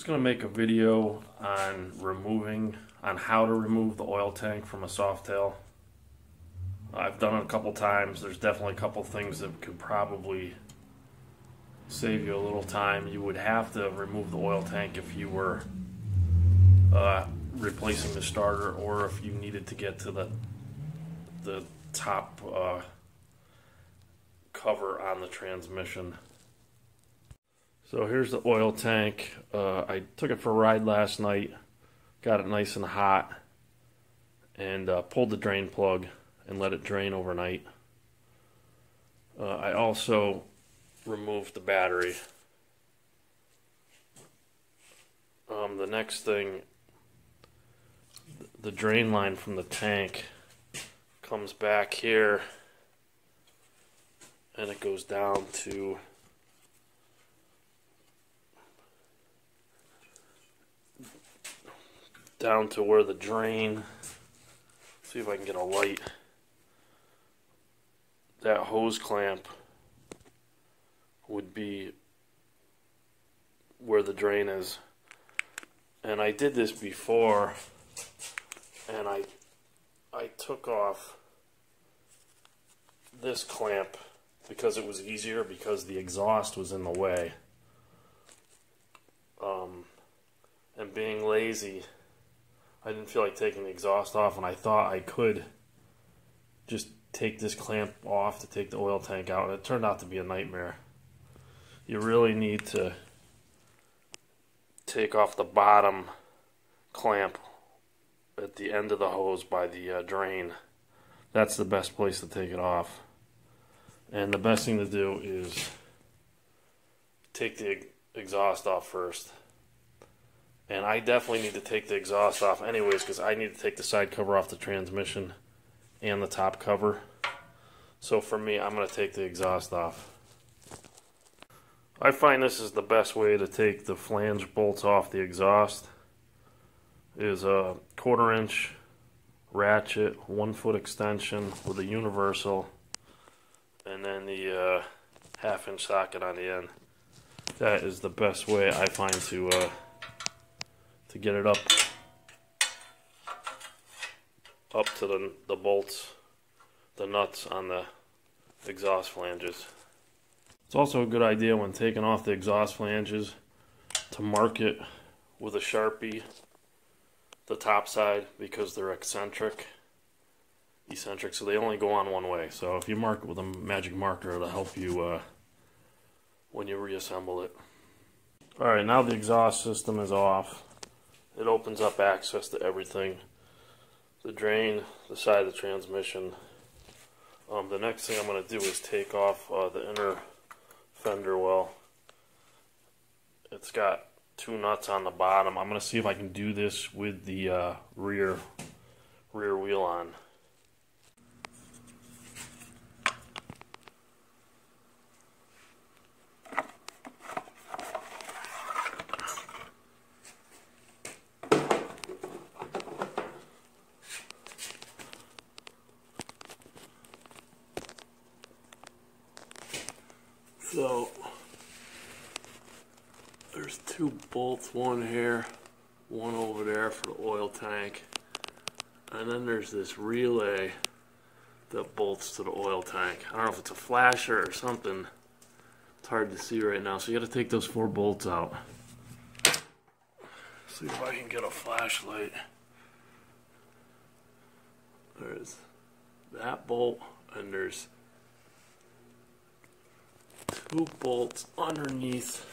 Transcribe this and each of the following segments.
Just going to make a video on how to remove the oil tank from a softail. I've done it a couple times. There's definitely a couple things that could probably save you a little time. You would have to remove the oil tank if you were replacing the starter, or if you needed to get to the top cover on the transmission. So here's the oil tank. I took it for a ride last night, got it nice and hot, and pulled the drain plug and let it drain overnight. I also removed the battery. The next thing, the drain line from the tank comes back here and it goes down to where the drain, see if I can get a light, that hose clamp would be where the drain is. And I did this before, and I took off this clamp because it was easier, because the exhaust was in the way. And being lazy, I didn't feel like taking the exhaust off, and I thought I could just take this clamp off to take the oil tank out, and it turned out to be a nightmare. You really need to take off the bottom clamp at the end of the hose by the drain. That's the best place to take it off. And the best thing to do is take the exhaust off first. And I definitely need to take the exhaust off anyways, because I need to take the side cover off the transmission and the top cover. So for me, I'm going to take the exhaust off. I find this is the best way to take the flange bolts off the exhaust, is a 1/4 inch ratchet, 1 foot extension with a universal, and then the 1/2 inch socket on the end. That is the best way I find to get it up to the bolts, the nuts on the exhaust flanges. It's also a good idea when taking off the exhaust flanges to mark it with a Sharpie, the top side, because they're eccentric, so they only go on one way. So if you mark it with a magic marker, it'll help you when you reassemble it. Alright, now the exhaust system is off. It opens up access to everything. The drain, the side of the transmission. The next thing I'm going to do is take off the inner fender well. It's got 2 nuts on the bottom. I'm going to see if I can do this with the rear wheel on. So there's 2 bolts, one here, one over there for the oil tank, and then there's this relay that bolts to the oil tank. I don't know if it's a flasher or something. It's hard to see right now, so you got to take those 4 bolts out. See if I can get a flashlight. There's that bolt, and there's 2 bolts underneath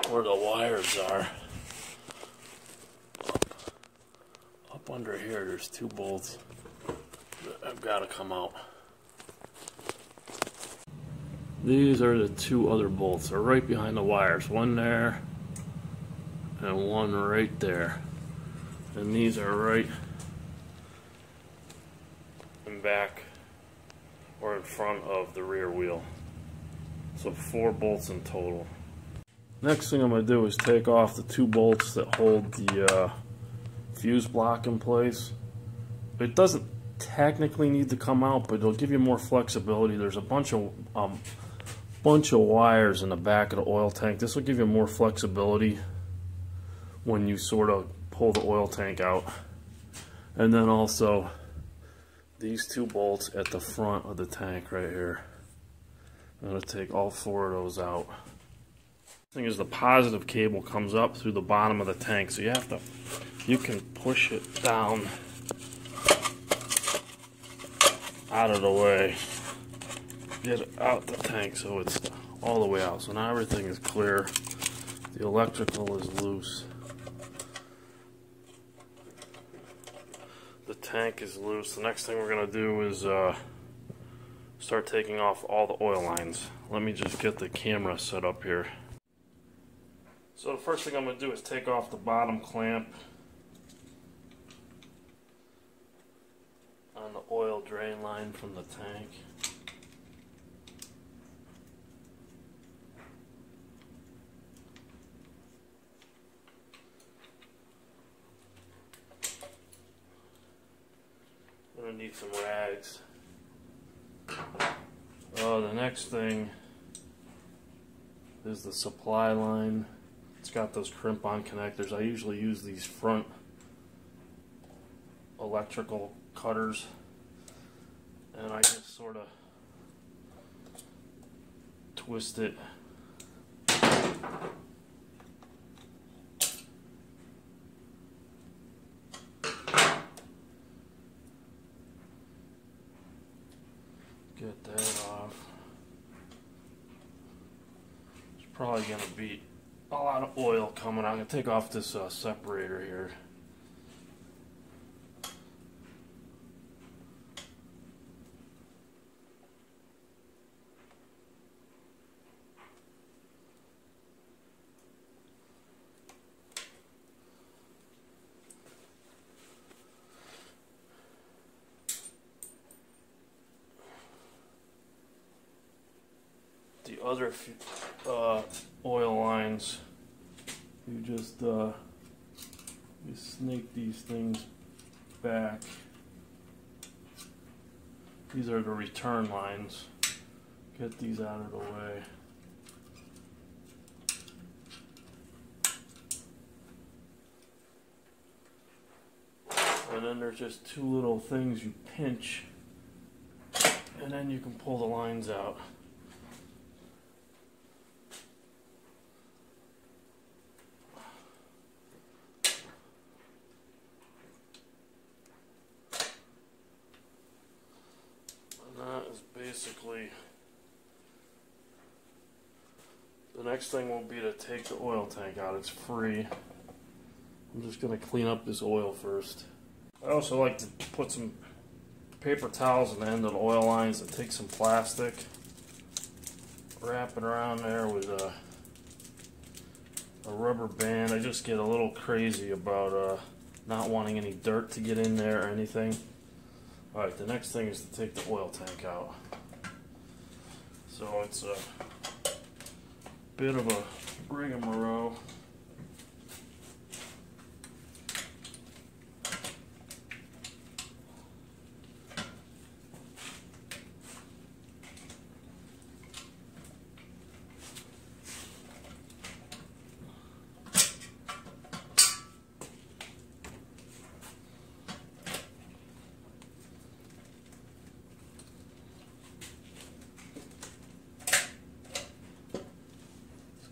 where the wires are. Up under here, there's 2 bolts that have got to come out. These are the 2 other bolts. They're right behind the wires. One there and one right there. And these are right in back or in front of the rear wheel. So 4 bolts in total. Next thing I'm going to do is take off the 2 bolts that hold the fuse block in place. It doesn't technically need to come out, but it'll give you more flexibility. There's a bunch of bunch of wires in the back of the oil tank. This will give you more flexibility when you sort of pull the oil tank out. And then also these 2 bolts at the front of the tank right here. I'm going to take all 4 of those out. The thing is, the positive cable comes up through the bottom of the tank, so you can push it down out of the way, get it out the tank so it's all the way out. So now everything is clear. The electrical is loose. The tank is loose. The next thing we're going to do is start taking off all the oil lines. Let me just get the camera set up here. So the first thing I'm going to do is take off the bottom clamp on the oil drain line from the tank. I'm going to need some rags. The next thing is the supply line. It's got those crimp-on connectors. I usually use these front electrical cutters, and I just sort of twist it. Get that off. There's probably going to be a lot of oil coming. I'm going to take off this separator here. The other oil lines, you just you snake these things back. These are the return lines. Get these out of the way. And then there's just 2 little things you pinch, and then you can pull the lines out. Basically, the next thing will be to take the oil tank out. It's free. I'm just going to clean up this oil first. I also like to put some paper towels on the end of the oil lines and take some plastic, wrap it around there with a rubber band. I just get a little crazy about not wanting any dirt to get in there or anything. Alright, the next thing is to take the oil tank out. So it's a bit of a rigmarole.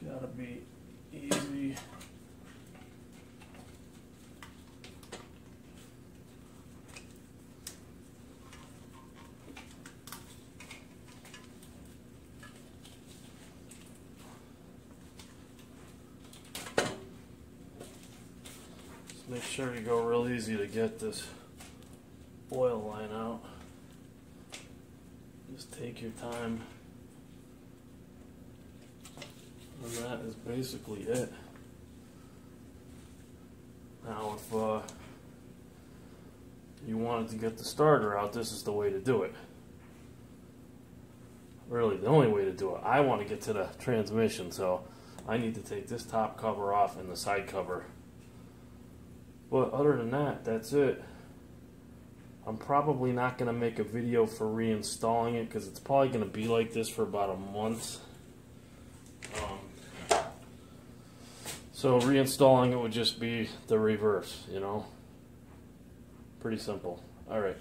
Gotta be easy. Just make sure you go real easy to get this oil line out. Just take your time. And that is basically it. Now if you wanted to get the starter out, this is the way to do it. Really, the only way to do it. I want to get to the transmission, so I need to take this top cover off and the side cover. But other than that, that's it. I'm probably not going to make a video for reinstalling it because it's probably going to be like this for about a month. So reinstalling it would just be the reverse, you know. Pretty simple. All right.